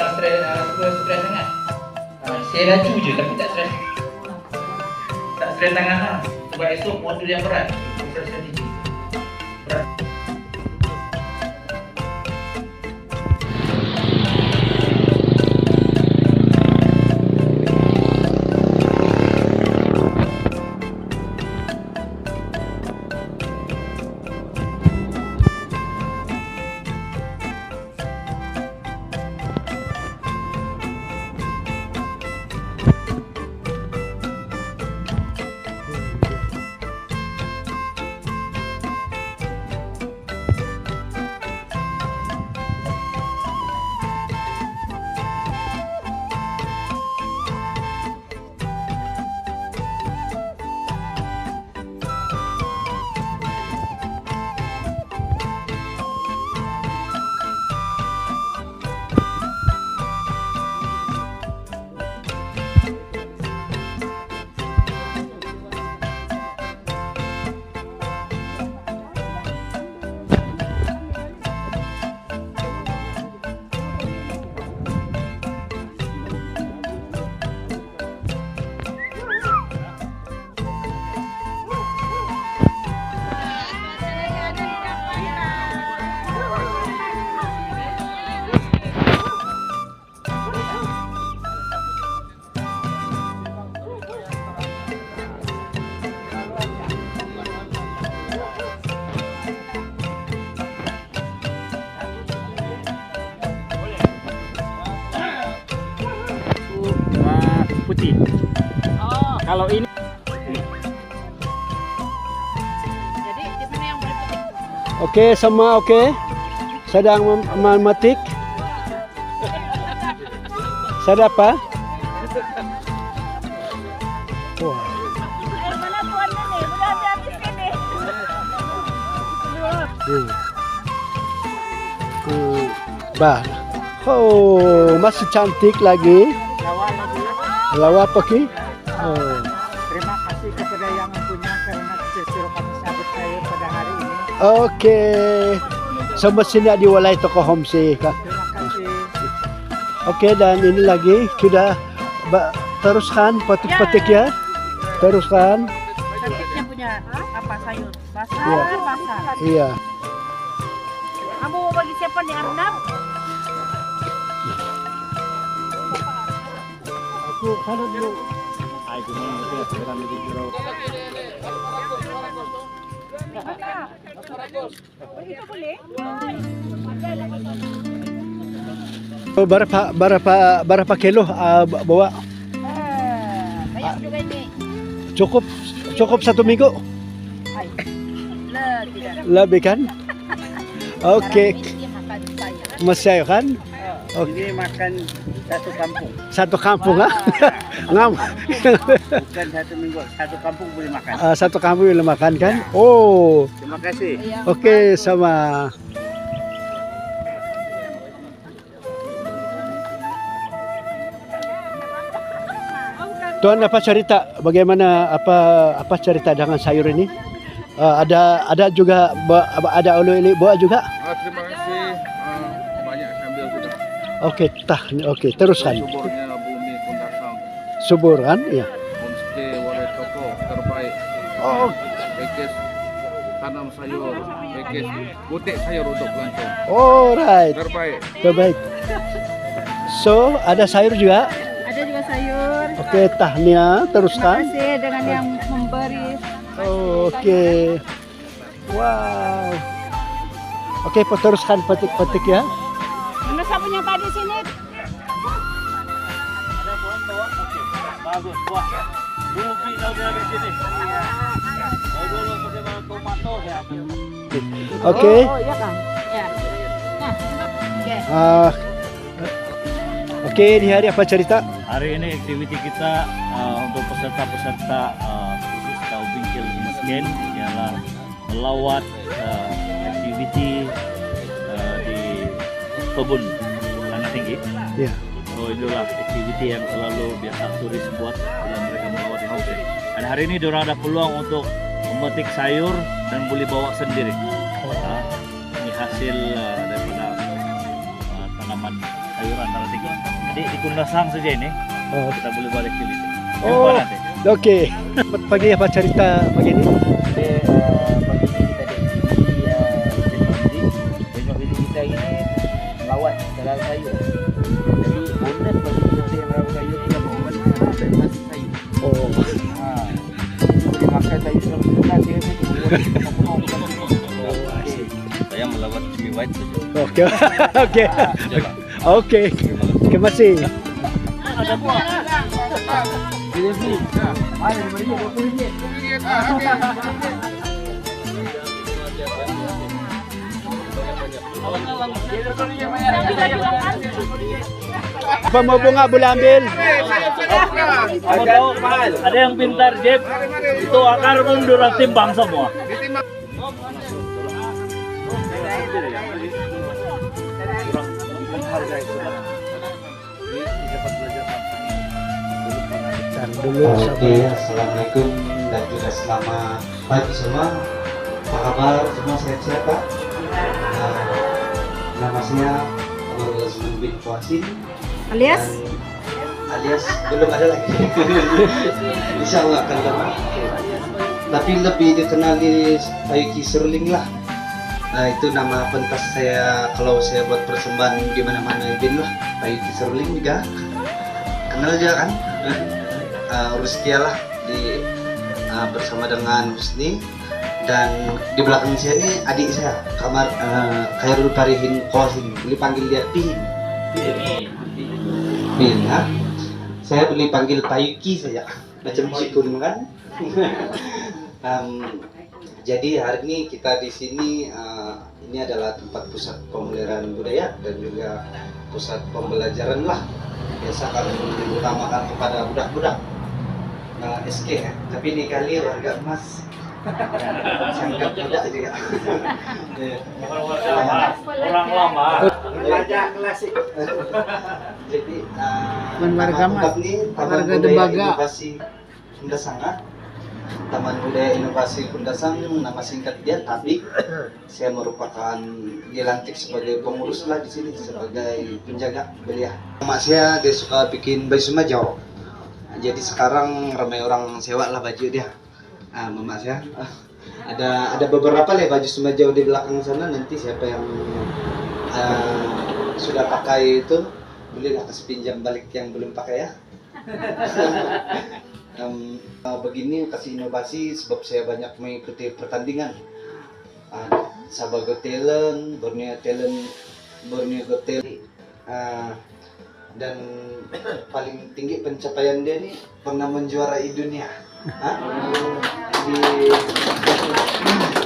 jangan stres sangat. Saya laju je tapi tak stres. Tak stres tangan lah. Sebab esok modul yang berat. Modul strategi. Berat. Putih. Oh, Kalau ini jadi di mana yang boleh putih? Oke, sama oke. Sedang memetik. Saya apa? Wah. Mana tuannya nih? Udah habis ini. Bah. Oh, masih cantik lagi. lawan lagi. Lawa pakai. Oh. Terima kasih kepada yang mempunyai karena disuruh kami sabut saya pada hari ini. Oke. Semestinya diwalai toko homsi. Terima kasih. Oke, dan ini lagi sudah teruskan petik-petik ya. Teruskan. Cantiknya punya apa sayur? Basah, Iya. basah. Iya. Kamu mau bagi siapa nih Arnab? Aku kanan dulu. Begitu boleh? Berapa kilo bawa? Banyak juga ini. Cukup 1 minggu. Hai. Lah, tidak. Lebih kan? Oke. Sekarang ini dia makan saya. Mas saya kan? Ini makan satu kampung. Satu kampung ah. Ngam. Bukan 1 minggu, satu kampung boleh makan. Satu kampung boleh makan kan? Oh. Terima kasih. Iya. Oke, sama. Tuan, apa cerita? Bagaimana apa cerita dengan sayur ini? Ada juga ada oleh bawa juga. Terima kasih. Banyak sambil sudah. Oke, teruskan. Suburnya bumi Kundasang. Subur kan? Iya. Homestay Waretoko terbaik. Oh, Package tanam sayur, package butik sayur untuk pelancong. alright. Terbaik. Terbaik. So, ada sayur juga. Ada juga sayur. Oke, tahniah, Terima teruskan. kasih dengan yang memberi. Oke. Wow. Oke, teruskan petik-petik ya. Mana sapunya tadi sini? Bagus, buah. Ubi kalau dari sini. Kalau dulu pakai tomato saya ambil. Oke. Oh, iya Kang. Ya. Nah. Oke. Oke, di hari apa cerita? Hari ini aktiviti kita untuk peserta-peserta khusus Kau Bingkil Miskin ialah melawat aktiviti di kebun Tanah Tinggi. Ya. So itulah aktiviti yang selalu biasa turis buat bila mereka melawat di homestay. Dan hari ini diorang ada peluang untuk memetik sayur dan boleh bawa sendiri. Ini hasil daripada tanaman sayuran nanti. Jadi di Kundasang saja ini Oh, kita boleh balik ke sini. Oh. oke. Pagi apa cerita pagi ini? Jadi pagi ini kita di kita ini melawat dalam sayur. Jadi bonus bagi kita yang melawat sayur ini yang momen dan masih sayur. Oh, Jadi makan sayur yang betul dia itu. Saya melawat Jimmy White saja. oke. Oke. Jalan. Oke. Terima kasih. Ada buah. Apa mau bunga boleh ambil? Kamu tahu ada yang pintar Jeb, itu akar mundur timbang semua. Bentar dulu. Oke, assalamualaikum dan juga selamat pagi semua. Apa kabar semua, sehat-sehat Pak? Nama saya Abdul Razman bin Fasil. Alias? Alias belum ada lagi. Insya Allah akan lama. Tapi lebih dikenal di Tayuki Serling lah. Nah, itu nama pentas saya kalau saya buat persembahan di mana-mana bin lah. Tayuki Serling juga. Kenal aja kan? Ruskia lah di bersama dengan Husni, dan di belakang saya ini adik saya Khairul Parihin Qasim, boleh panggil dia Pin. Pin, ha? Saya boleh panggil Tayuki saja, macam Cikun kan. Jadi hari ini kita di sini ini adalah tempat pusat pemeliharaan budaya dan juga pusat pembelajaran lah. Biasa kami diutamakan kepada budak-budak SK ya. Tapi ini kali warga emas sangat budak juga. Orang lama. Belajar klasik. Jadi warga emas, ini Taman warga Budaya Debaga. Inovasi Kundasang. Taman Budaya Inovasi Kundasang, nama singkat dia Tabik. Saya merupakan dilantik sebagai pengurus lah di sini, sebagai penjaga beliau. Mak saya dia suka bikin baju Sumajau. Jadi sekarang ramai orang sewa lah baju dia. Mama saya ada beberapa lah baju Sumajau di belakang sana. Nanti siapa yang sudah pakai itu boleh lah kasih pinjam balik yang belum pakai ya. Begini kasih inovasi sebab saya banyak mengikuti pertandingan Sabah Got Talent, Borneo Got Talent, dan paling tinggi pencapaian dia nih pernah menjuarai dunia.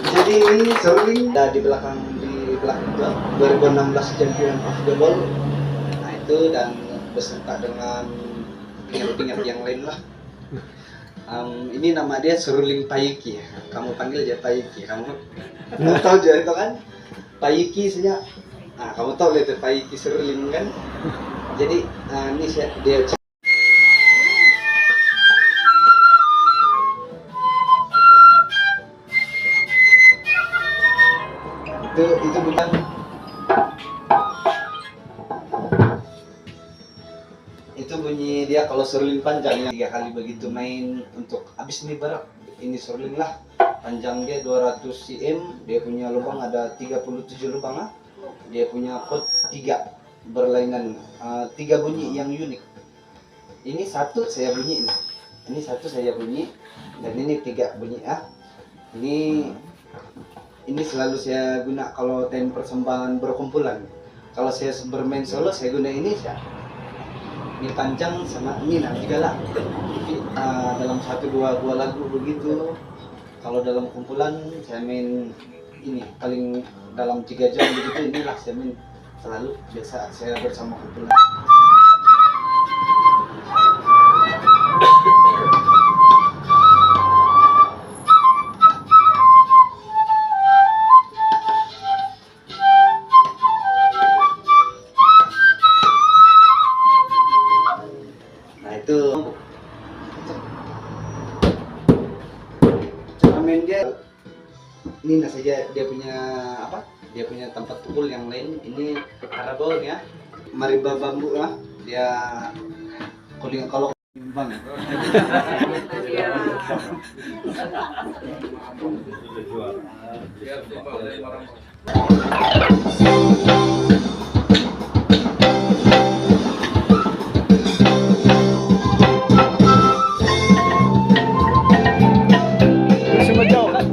Jadi ini sering di belakang itu 2016 Champion of the World. Nah itu, dan beserta dengan pingat-pingat yang lain lah. Ini nama dia Seruling Tayuki. Kamu panggil aja Tayuki. Kamu tahu aja itu kan? Tayuki saja. Nah, kamu tahu itu Tayuki Seruling kan? Jadi ini dia itu bukan itu bunyi dia kalau seruling panjangnya 3 kali begitu main untuk habis nih barak. Ini seruling lah, panjang dia 200 cm, dia punya lubang ada 37 lubang lah. Dia punya chord 3 berlainan, 3 bunyi yang unik. Ini satu saya bunyi ini satu saya bunyi, dan ini 3 bunyi Ini selalu saya guna kalau time persembahan berkumpulan. Kalau saya bermain solo saya guna ini ya. Ini panjang sama ini juga lah. Dalam 1-2 lagu begitu. Kalau dalam kumpulan saya main ini paling dalam 3 jam begitu, inilah saya main selalu biasa saya bersama kumpulan. Itu cara main dia ini saja, dia punya tempat pukul yang lain. Ini arabon ya, marimba bambu lah. Dia kuling kalau timbang. Masih jauh kan?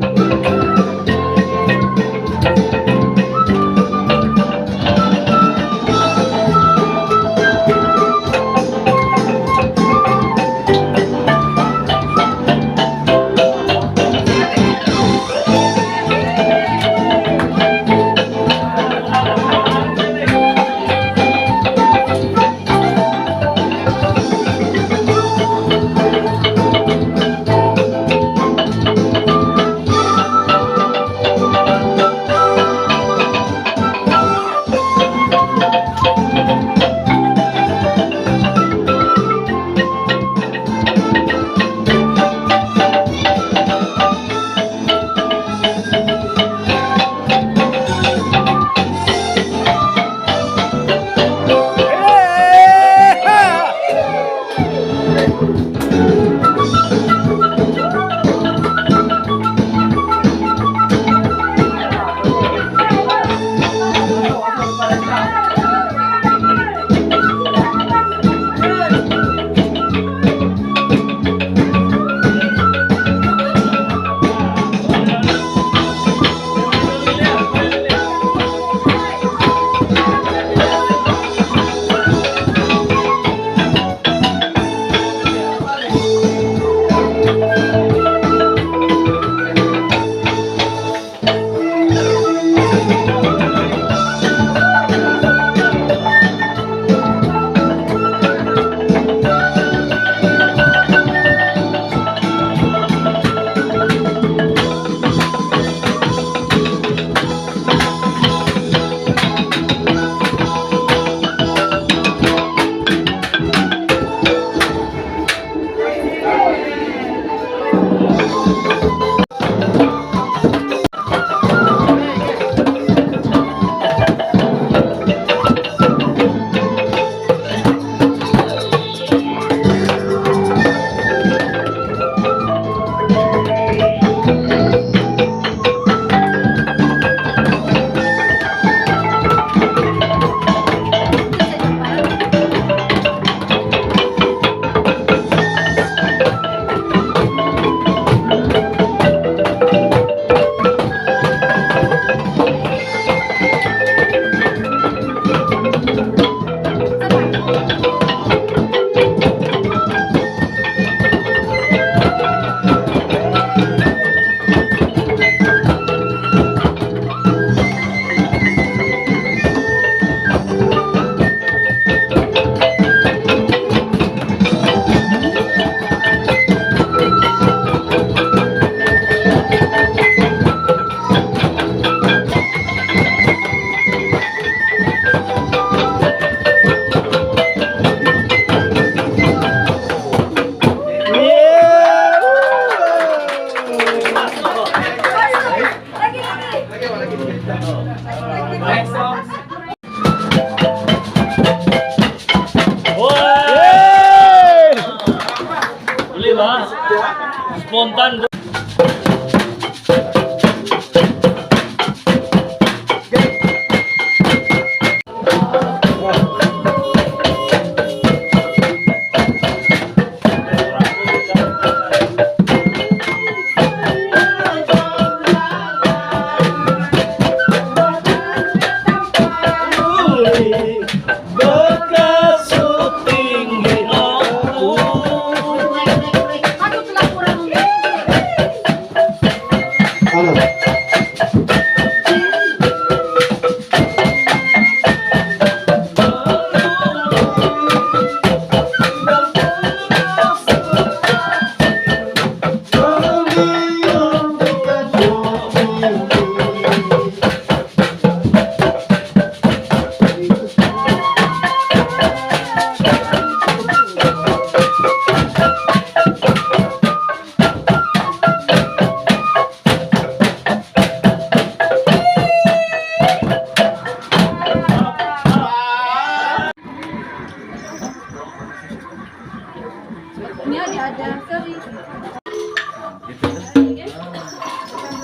Spontan.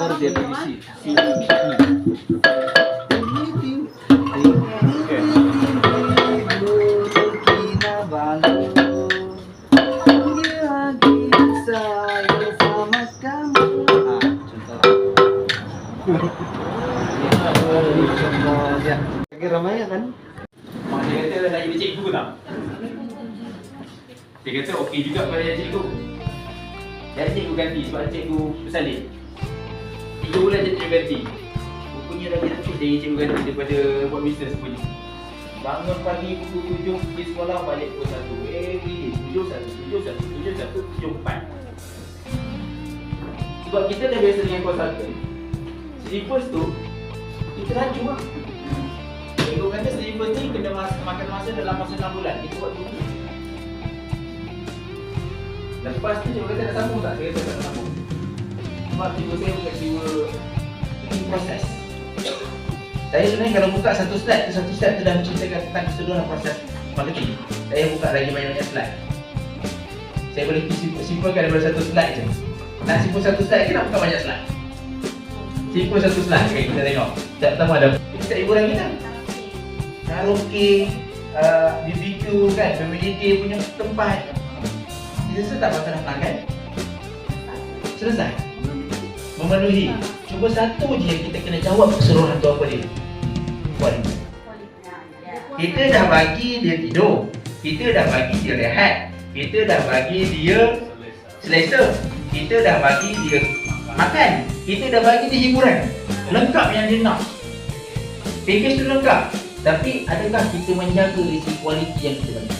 baru dia berisi. Lagi ramai kan? Mak dia kata nak jadi cikgu tak? Dia kata okey juga kalau jadi cikgu. Jadi cikgu ganti sebab cikgu bersalin. 3 bulan jadi cikgu ganti. Rupanya dah lebih jadi cikgu ganti daripada buat bisnes punya. Bangun pagi pukul 7 pergi sekolah, balik pukul 1. Every day 7, 4. Sebab kita dah biasa dengan consultant. Sleepers tu kita laju lah. Cikgu kata sleepers ni kena makan masa dalam masa 6 bulan. Kita buat dulu. Lepas tu cikgu kata nak sambung tak? Saya kata tak nak sambung. Sebab cikgu saya bukan cikgu in proses. Saya sebenarnya kalau buka satu slide tu dah menceritakan tentang keseluruhan proses marketing. Saya buka lagi banyak slide. Saya boleh simpulkan daripada satu slide je. Nak simpul satu slide ke nak buka banyak slide? Simpul satu slide, okay, kita tengok. Tak pertama ada kita hiburan kita. Karaoke, BBQ kan, family day punya tempat. Selesai tak makanan pelanggan? Selesai. Memenuhi. Cuba satu je yang kita kena jawab keseluruhan tu apa dia? Quality. Kita dah bagi dia tidur. Kita dah bagi dia rehat. Kita dah bagi dia selesa. Kita dah bagi dia makan. Kita dah bagi dia hiburan. Lengkap yang dia nak. Package tu lengkap. Tapi adakah kita menjaga isi kualiti yang kita bagi?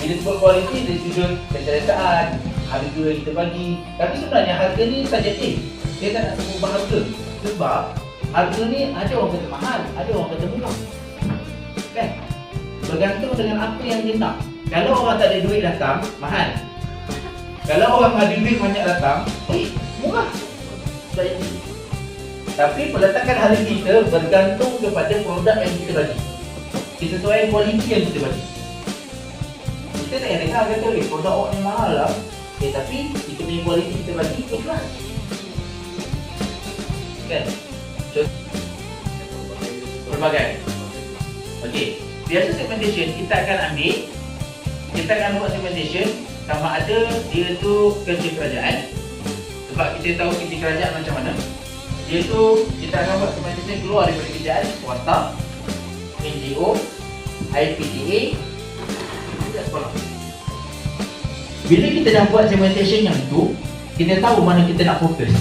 Bila sebut kualiti, dari sudut keselesaan, harga yang kita bagi. Tapi sebenarnya harga ni subjektif. Saya tak nak sebut harga. Sebab harga ni ada orang kata mahal, ada orang kata murah. Kan? Bergantung dengan apa yang dia nak. Kalau orang tak ada duit datang, mahal. Kalau orang ada duit banyak datang, murah. Tapi peletakan harga kita bergantung kepada produk yang kita bagi. Disesuaikan kualiti yang kita bagi. Kita tak dengar kata, produk awak ni mahal lah. Tapi kita punya kualiti kita bagi, ikhlas. Kan? Pelbagai. Okey. Biasa segmentation, kita akan ambil, kita akan buat segmentation sama ada dia tu kerja kerajaan. Sebab kita tahu kerja kerajaan macam mana. Dia tu, kita akan buat segmentation keluar daripada kerajaan, swasta, NGO, IPTA, dan sekolah. Bila kita dah buat segmentation yang tu, kita tahu mana kita nak fokus.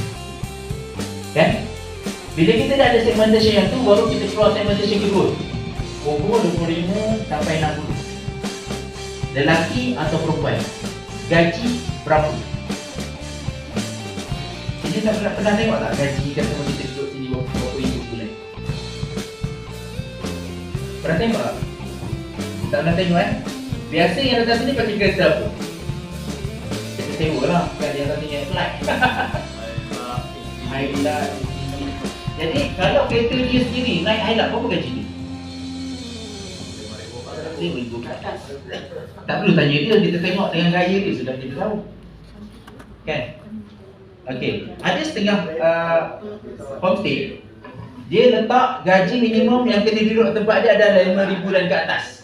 Kan? Bila kita dah ada segmentation yang tu, baru kita keluar segmentation kedua. Umur 25 sampai 60. Lelaki atau perempuan. Gaji berapa? Ini tak pernah tengok tak gaji kata kita duduk sini berapa ribu bulan? Pernah tengok tak? Tak pernah tengok kan? Biasa yang datang sini pakai kereta apa? Kita tengok lah kan dia datang sini flight. Highlight. Jadi kalau kereta dia sendiri naik highlight berapa gaji dia? RM5,000 ke atas. Tak perlu tanya dia, kita tengok dengan gaya dia sudah kita tahu. Kan? Okey, ada setengah homestay dia letak gaji minimum yang kena duduk tempat dia adalah RM5,000 dan ke atas.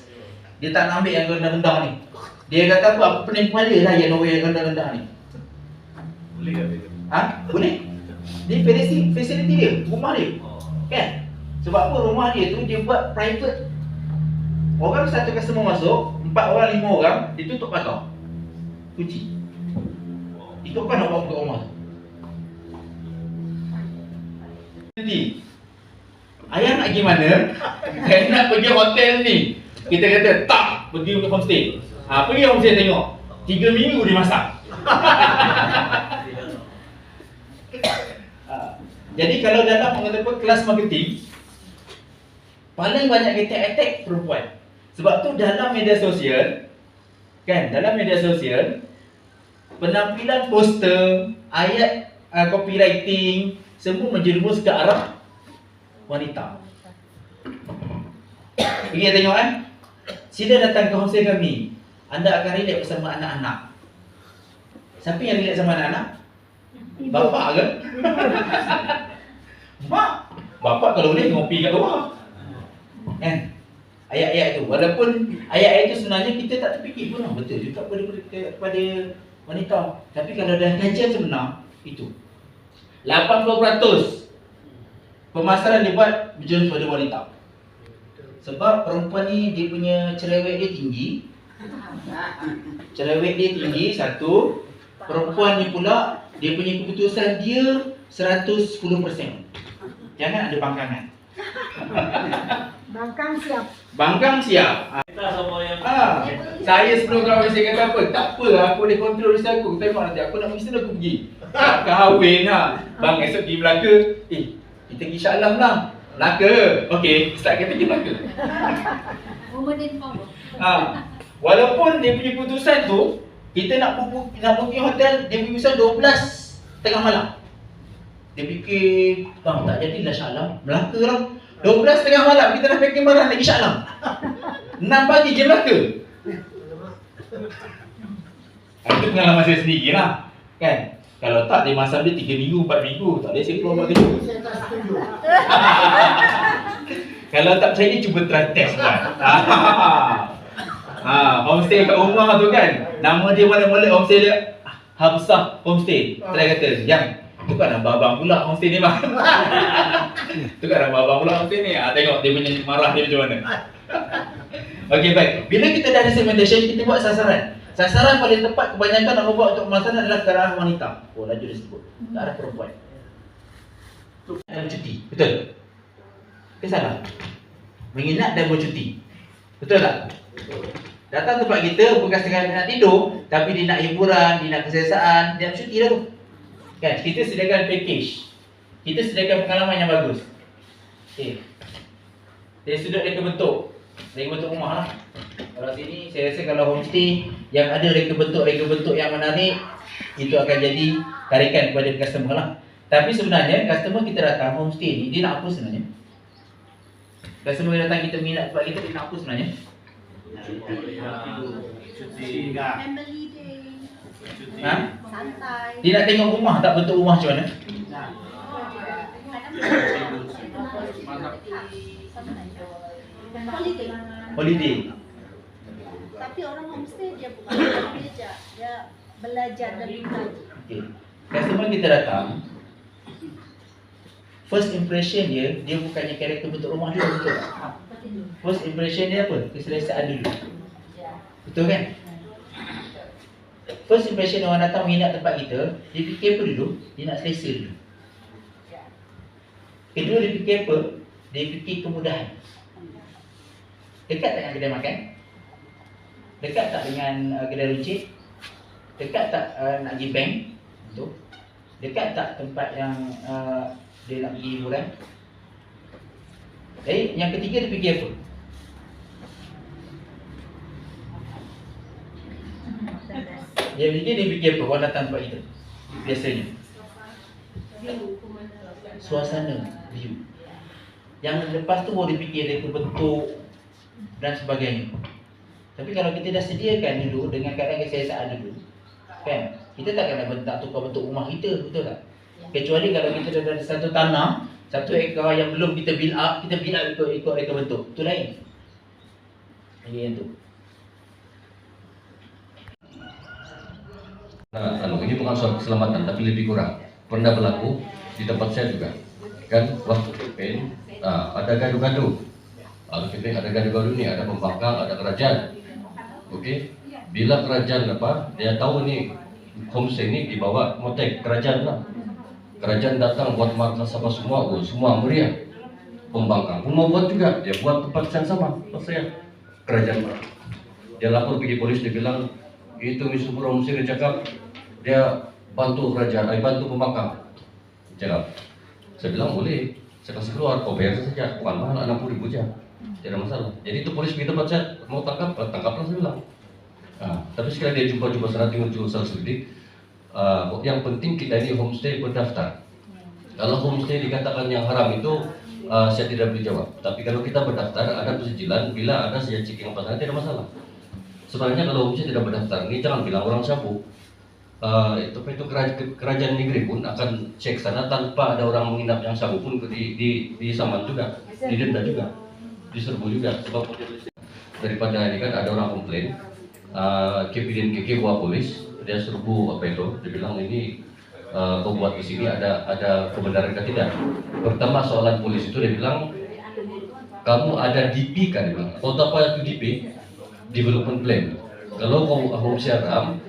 Dia tak nak ambil yang rendah-rendah ni. Dia kata apa pening kepala lah yang yang rendah-rendah ni. Boleh ke? Boleh. Dia facility dia, rumah dia. Kan? Sebab apa rumah dia tu dia buat private. Orang satu customer masuk, 4 orang, 5 orang, dia tutup pagar. Kunci. Itu kan nak bawa ke rumah tu. Jadi, ayah nak pergi mana? Saya nak pergi hotel ni. Kita kata, tak, pergi ke homestay. Pergi homestay tengok. 3 minggu dia masak. Jadi kalau dalam kelas marketing, paling banyak kita attack perempuan. Sebab tu dalam media sosial, kan, dalam media sosial, penampilan poster, ayat copywriting, semua menjerumus ke arah wanita. Pergi tengok kan? Sila datang ke homestay kami. Anda akan relax bersama anak-anak. Siapa yang relax sama anak-anak? Bapak ke? Mak. Bapak kalau boleh ngopi kat luar. Kan? Ayat-ayat itu, walaupun ayat-ayat itu sebenarnya kita tak terfikir pun betul juga kepada wanita. Tapi kalau dah kajian sebenar, itu 80% pemasaran dibuat berjurus pada wanita. Sebab perempuan ni dia punya cerewet dia tinggi. Cerewet dia tinggi, satu. Perempuan ni pula dia punya keputusan dia 110%. Jangan ada bangkangan. Bangkang siap. Bangkang siap. Kita semua yang Saya sebelum kahwin saya kata apa? Tak apa, aku boleh kontrol isteri aku. Tengok nanti aku nak pergi sana aku pergi. Tak kahwin lah. Bang esok pergi Melaka. Kita pergi Shah Alam lah. Melaka. Okey, start kita pergi Melaka. Woman in power. Walaupun dia punya keputusan tu, kita nak booking hotel, dia punya keputusan 12 tengah malam. Dia fikir, bang tak jadilah Shah Alam, Melaka lah. 12 tengah malam, kita dah packing barang lagi Shah Alam. 6 pagi je Melaka. Itu pengalaman saya sendiri lah. Kan? Kalau tak, dia masam dia 3 minggu, 4 minggu. Tak boleh saya keluar buat kerja. Kalau tak percaya, cuba try test kan. Homestay kat rumah tu kan. Nama dia mana-mana homestay dia. Habsah Homestay. Try kata, yang tu kan abang-abang pula homestay ni bang. Tu kan abang-abang pula homestay ni. Tengok dia punya marah dia macam mana. Okey baik. Bila kita dah ada segmentation, kita buat sasaran. Sasaran paling tepat kebanyakan nak buat untuk pemasaran adalah ke arah wanita. Oh, laju dia sebut. Ke arah perempuan. Dan bercuti. Betul? Ke salah? Menginap dan bercuti. Betul tak? Datang tempat kita bukan sekadar nak tidur, tapi dia nak hiburan, dia nak keselesaan, dia nak bercuti dah tu. Kan? Kita sediakan package. Kita sediakan pengalaman yang bagus. Okey. Dari sudut reka bentuk. Reka bentuk rumah lah. Kalau sini, saya rasa kalau homestay yang ada reka bentuk yang menarik, itu akan jadi tarikan kepada customer lah. Tapi sebenarnya, customer kita datang homestay ni, dia nak apa sebenarnya? Customer yang datang kita minat tempat kita, dia nak apa sebenarnya? cuti. Family day. Ha? Santai. Dia nak tengok rumah tak, bentuk rumah macam mana? Holiday. Holiday. Tapi orang homestay dia bukan bekerja, dia belajar dan belajar. Okay. Customer kita datang, first impression dia bukannya karakter bentuk rumah dia, betul tak? First impression dia apa? Keselesaan dulu. Betul kan? First impression orang datang menginap tempat kita, dia fikir apa dulu? Dia nak selesa dulu. Kedua dia fikir apa? Dia fikir kemudahan. Dekat tak dengan kedai makan? Dekat tak dengan kedai runcit? Dekat tak nak pergi bank? Betul. Dekat tak tempat yang dia nak pergi hiburan? Jadi yang ketiga dia fikir apa? Dia fikir apa orang datang tempat kita? Biasanya suasana, view. Yang lepas tu baru dia fikir reka bentuk dan sebagainya. Tapi kalau kita dah sediakan dulu dengan keadaan keselesaan dulu, kan? Kita takkan nak tukar bentuk rumah kita, betul tak? Kecuali kalau kita dah ada satu tanah, satu ekar yang belum kita build up ikut reka bentuk. Itu lain. Yang tu. Ini bukan soal keselamatan tapi lebih kurang. Pernah berlaku di tempat saya juga. Kan waktu campaign ada gaduh-gaduh. Ada gaduh-gaduh ni, ada pembangkang, ada kerajaan. Okey. Bila kerajaan dia tahu ni homestay ni dibawa motek kerajaan lah. Kerajaan datang buat markas apa semua, semua meriah. Pembangkang pun mau buat juga, dia buat tempat yang sama tempat saya. Kerajaan marah. Dia lapor pergi polis, dia bilang itu Mr. Homestay, dia cakap dia bantu kerajaan, bantu pembangkang. Cakap, saya bilang boleh, saya kasih keluar, kau bayar saja, bukan mahal, 60.000 saja, tidak masalah. Jadi itu polis pergi tempat saya, mau tangkaplah saya bilang. Tapi sekali dia jumpa sana tengok salah sedikit. Yang penting kita ini homestay berdaftar. Kalau homestay dikatakan yang haram itu, saya tidak boleh jawab. Tapi kalau kita berdaftar, ada persejilan, bila ada saya cek yang pasal tidak masalah. Sebenarnya kalau homestay tidak berdaftar, ini jangan bilang orang sabu. itu kerajaan negeri pun akan cek sana tanpa ada orang menginap yang sabu pun di saman juga, didenda juga, diserbu juga. Sebab daripada ini kan ada orang komplain, Kepidin KK buat polis, dia serbu apa itu, dia bilang ini kau buat di sini ada kebenaran atau tidak. Pertama soalan polis itu dia bilang kamu ada DP kan, dia bilang. Kau tahu apa itu DP? Development Plan. Kalau kau homestay Aram,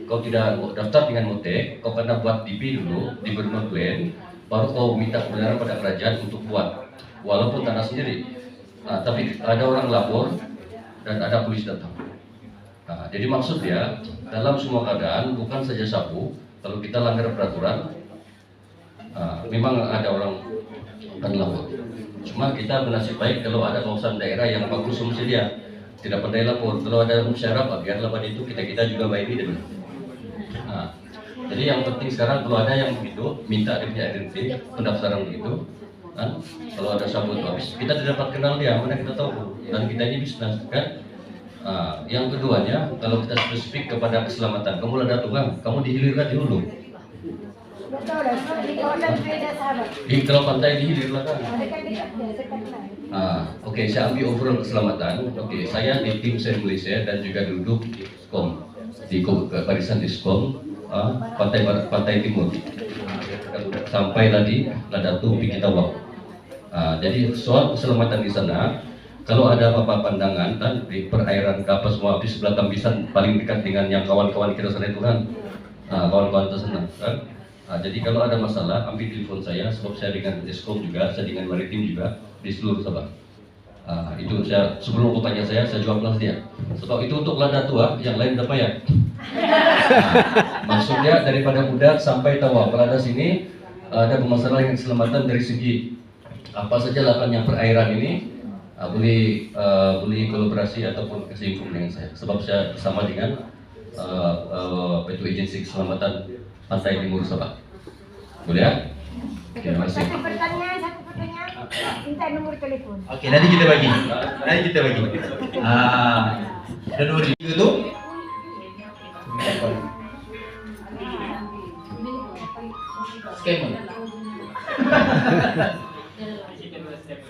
kau tidak daftar dengan Motek, kau kena buat DP dulu, Development Plan, baru kau minta kebenaran pada kerajaan untuk buat, walaupun tanah sendiri. Tapi ada orang lapor dan ada polis datang. Jadi maksud dia dalam semua keadaan bukan saja sabu, kalau kita langgar peraturan, memang ada orang akan lapor. Cuma kita bernasib baik kalau ada kawasan daerah yang bagus semua dia tidak pandai lapor. Kalau ada musyawarah, biarlah pada itu kita juga baik ini. Jadi yang penting sekarang kalau ada yang begitu minta dia punya identitas pendaftaran begitu, kan? Kalau ada sabut habis kita tidak dapat kenal dia, mana kita tahu, dan kita ini bisnis kan. Yang keduanya kalau kita spesifik kepada keselamatan, kamu ada Tuhan, kamu dihilirkan di hulu. Kalau pantai dihilirkan kan. Oke, saya ambil overall keselamatan. Oke, saya di tim Sen Malaysia dan juga duduk di Diskom, di barisan Diskom, pantai barat, pantai timur, sampai tadi Ladatu Pikitawang. Jadi soal keselamatan di sana, kalau ada apa-apa pandangan kan di perairan ke apa semua di sebelah Tambisan paling dekat dengan yang kawan-kawan kita sana itu kan, kawan-kawan tersana kan. Jadi kalau ada masalah ambil telepon saya, sebab saya dengan Diskom juga, saya dengan Maritim juga di seluruh Sabah. Itu saya sebelum bertanya saya jawab langsung dia. Sebab itu untuk Ladatu, yang lain udah payah. Maksudnya daripada Budak sampai Tawau, kalau ada sini ada permasalahan dengan keselamatan dari segi apa saja lapan yang perairan ini boleh kolaborasi ataupun kesinggung dengan saya. Sebab saya bersama dengan agensi keselamatan Pantai Timur Sabah. Boleh ya? Terima kasih. Satu pertanyaan, minta nomor telepon. Oke, nanti kita bagi. Dan nomor itu scammer.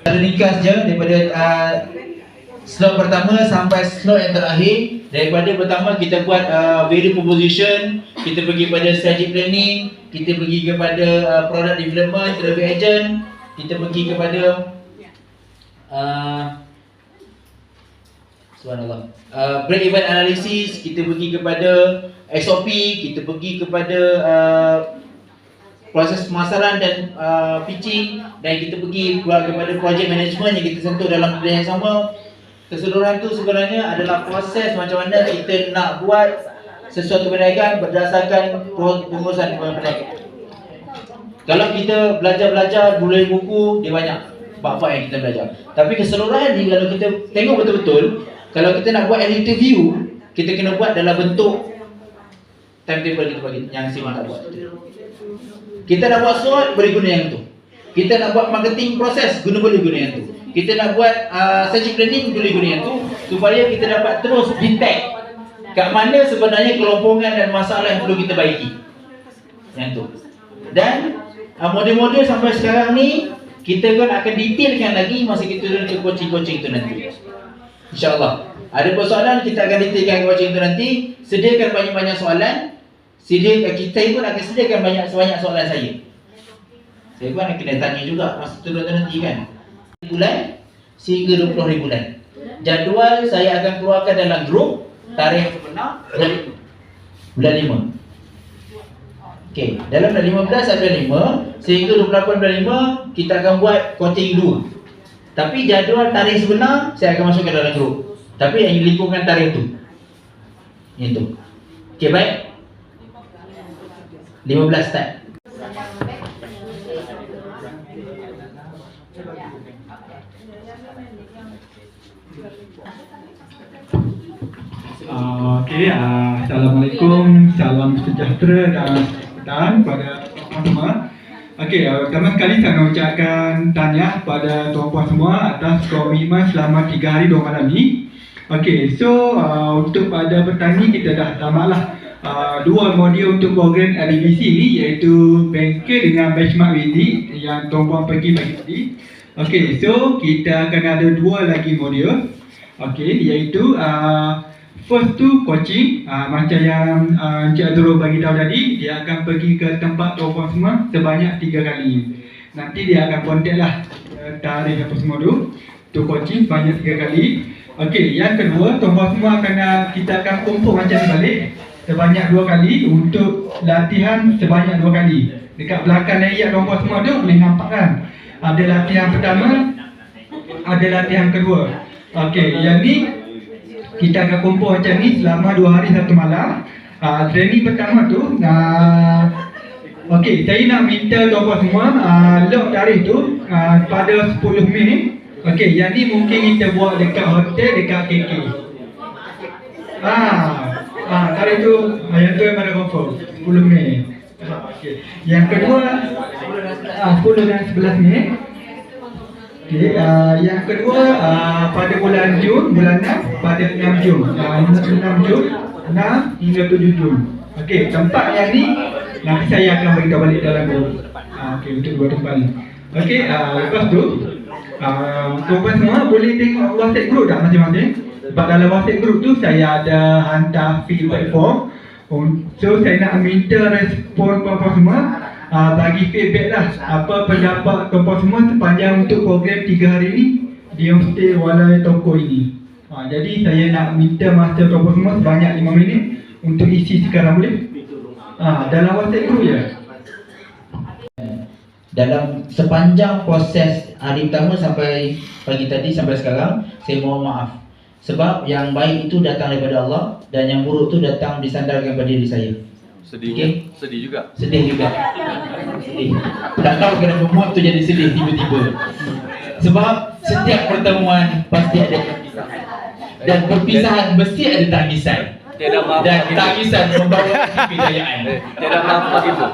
Ada ringkas je daripada slot pertama sampai slot yang terakhir. Daripada pertama kita buat value proposition, kita pergi pada strategic planning, kita pergi kepada product development, travel agent, kita pergi kepada subhanallah, break even analysis, kita pergi kepada SOP, kita pergi kepada proses pemasaran dan pitching, dan kita pergi kepada project management yang kita sentuh dalam bidang yang sama. Keseluruhan tu sebenarnya adalah proses macam mana kita nak buat sesuatu perniagaan berdasarkan pengurusan perniagaan. Kalau kita belajar mulai buku, dia banyak bab-bab yang kita belajar. Tapi keseluruhan ni kalau kita tengok betul-betul, kalau kita nak buat interview, kita kena buat dalam bentuk timetable kita bagi yang Sim tak buat. Kita nak buat SWOT, boleh guna yang tu. Kita nak buat marketing proses, boleh guna yang tu. Kita nak buat strategic planning, boleh guna yang tu, supaya kita dapat terus detect kat mana sebenarnya kelompongan dan masalah yang perlu kita baiki. Yang tu. Dan model-model sampai sekarang ni kita kan akan detailkan lagi masa kita turun ke coaching-coaching tu nanti. InsyaAllah. Ada persoalan kita akan detailkan coaching tu nanti. Sediakan banyak-banyak soalan. Kita pun akan sediakan banyak soalan saya. Saya pun akan kena tanya juga masa turun tu nanti kan. Bulan sehingga 20 bulan. Jadual saya akan keluarkan dalam grup tarikh sebenar bulan 5. Okey, dalam bulan 15 sampai 5 sehingga 28 bulan 5 kita akan buat coaching 2. Tapi jadual tarikh sebenar saya akan masukkan dalam grup. Tapi yang lingkungan tarikh tu. Itu. Okey, baik. 15 start. Assalamualaikum, salam sejahtera dan petang pada tuan-puan semua. Pertama sekali saya nak ucapkan tahniah pada tuan-puan semua atas komitmen selama 3 hari 2 malam ni. Untuk pada petang ni kita dah tamatlah dua modul untuk program LDBC ini, iaitu banker dengan benchmark visit yang tuan-puan pergi pagi tadi. Okey, so kita akan ada dua lagi modul. Okey, iaitu first tu coaching, macam yang Encik Azrul bagi tahu tadi, dia akan pergi ke tempat tuan-puan semua sebanyak 3 kali. Nanti dia akan kontak lah tarikh apa semua tu coaching sebanyak 3 kali. Okey, yang kedua, tuan-puan semua kita akan kumpul macam ni balik sebanyak 2 kali untuk latihan sebanyak 2 kali. Dekat belakang layar tuan-puan semua tu boleh nampak kan? Ada latihan pertama, ada latihan kedua. Okey, yang ni kita akan kumpul macam ni selama 2 hari 1 malam. Training pertama tu, okey, saya nak minta tuan-puan semua lock tarikh tu pada 10 Mei. Okey, yang ni mungkin kita buat dekat hotel dekat KK. Tarikh tu yang tu yang mana confirm 10 Mei. Okey. Yang kedua 10 dan 11 Mei. Okey, yang kedua pada bulan Jun, bulan 6 pada 6 Jun. 6 Jun, 6 hingga 7 Jun. Okey, tempat yang ni nanti saya akan beritahu balik dalam group. Okey, untuk 2 tempat ni. Okey, lepas tu tuan-tuan semua boleh tengok WhatsApp group tak masing-masing? Sebab dalam WhatsApp group tu saya ada hantar feedback form. So saya nak minta respon tuan-tuan semua, bagi feedback lah apa pendapat tuan-tuan semua sepanjang untuk program 3 hari ni di Homestay Walai Toko ini. Jadi saya nak minta masa tuan-tuan semua sebanyak 5 minit untuk isi sekarang, boleh? Dalam WhatsApp group je. Dalam sepanjang proses hari pertama sampai pagi tadi sampai sekarang, saya mohon maaf. Sebab yang baik itu datang daripada Allah dan yang buruk itu datang disandarkan pada diri saya. Sedihnya, sedih juga. Sedih juga. Sedih. Tak tahu kenapa mood tu jadi sedih tiba-tiba. Sebab setiap pertemuan pasti ada perpisahan. Dan perpisahan mesti ada tangisan. Tiada maaf dan bagimu. tangisan membawa kejayaan. Tiada maaf bagimu.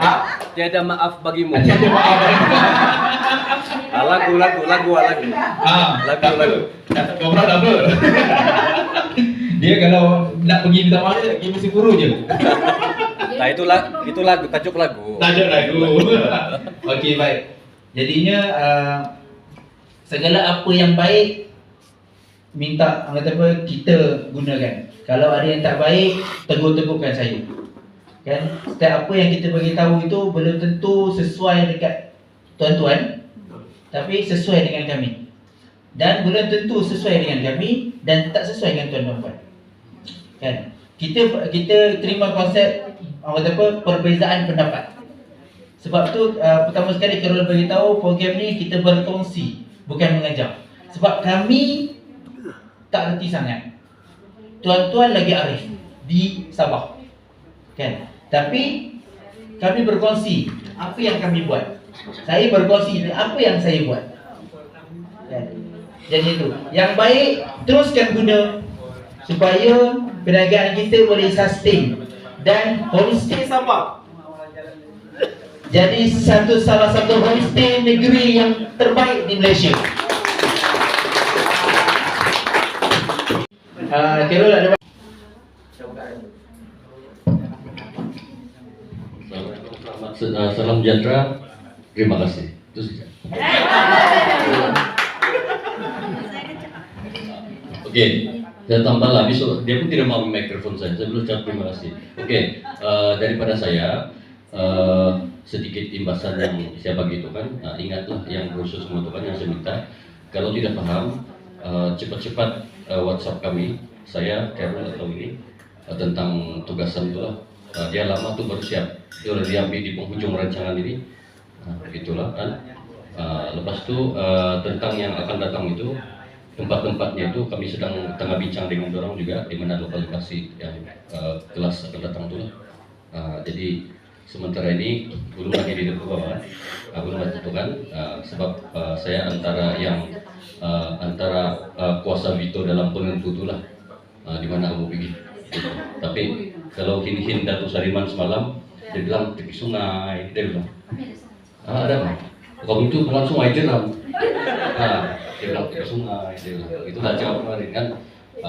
Tiada maaf bagimu. Tiada maaf bagimu. Lagu. Kau pernah tak apa? Dia kalau nak pergi minta maaf dia pergi mesti guru je. Nah itu lagu, tajuk lagu. Tajuk lagu. Okey, baik. Jadinya segala apa yang baik minta kita gunakan. Kalau ada yang tak baik, tegur-tegurkan saya. Kan? Setiap apa yang kita bagi tahu itu belum tentu sesuai dekat tuan-tuan, tapi sesuai dengan kami. Dan belum tentu sesuai dengan kami dan tak sesuai dengan tuan-tuan. Kan? Kita terima konsep perbezaan pendapat. Sebab tu pertama sekali Carol bagi tahu program ni kita berkongsi, bukan mengajar. Sebab kami tak reti sangat. Tuan-tuan lagi arif di Sabah. Kan? Tapi kami berkongsi apa yang kami buat. Saya berkongsi apa yang saya buat. Kan? Jadi itu. Yang baik teruskan guna supaya perniagaan kita boleh sustain dan homestay Sabah jadi salah satu homestay negeri yang terbaik di Malaysia. Carol ada salam sejahtera, terima kasih. Itu saja. Okey, saya tambahlah besok dia pun tidak mau mikrofon saya belum ucap terima kasih. Okey, daripada saya sedikit imbasan yang saya bagi itu kan, ingatlah yang khusus semua itu kan yang saya minta. Kalau tidak paham, cepat-cepat WhatsApp kami, saya Carol atau ini tentang tugasan itu lah. Dia lama tuh baru siap, dia udah diambil di penghujung rancangan ini, begitulah kan. Lepas itu tentang yang akan datang itu tempat-tempatnya itu kami sedang tengah bincang dengan orang juga di mana lokasi yang kelas akan datang itu lah. Jadi sementara ini belum lagi ditentukan, belum ditentukan sebab saya antara kuasa veto dalam penentu itulah di mana aku pergi. Tapi kalau hin Datuk Sariman semalam dia bilang tepi sungai, dia bilang ada apa? Kamu itu bukan sungai jeram. Dia bilang tepi sungai, dia bilang itu dah jawab kemarin kan.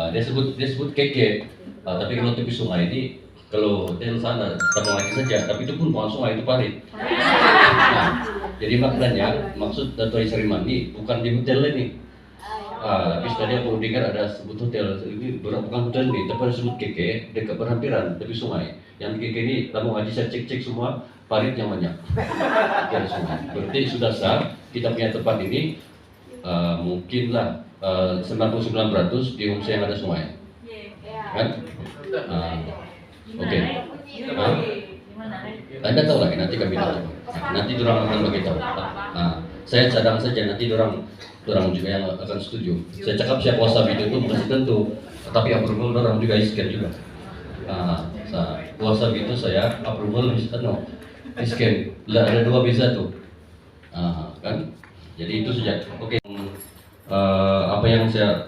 Dia sebut keke, tapi kalau tepi sungai ini Kalau hotel sana Taman Haji saja, tapi itu pun bukan sungai, itu parit. Nah, jadi maknanya maksud Dato' Sariman ini bukan di hotel ini. Habis tadi aku dengar ada sebut hotel, ini bukan hotel nih, tapi sebut keke dekat berhampiran tepi sungai. Yang keke ini Taman Haji saya cek semua parit yang banyak. Dari sungai. Berarti sudah sah kita punya tempat ini mungkinlah 99% di homestay yang ada sungai. Kan? Oke. Anda tahu lagi nanti kami tahu. Nanti orang akan beritahu. Saya cadang saja nanti orang juga yang akan setuju. Saya cakap siap puasa video itu masih tentu, tapi approval orang juga scan juga. Puasa video saya approval scan. Ada 2 bisa tuh. Kan? Jadi itu saja. Oke. Apa yang saya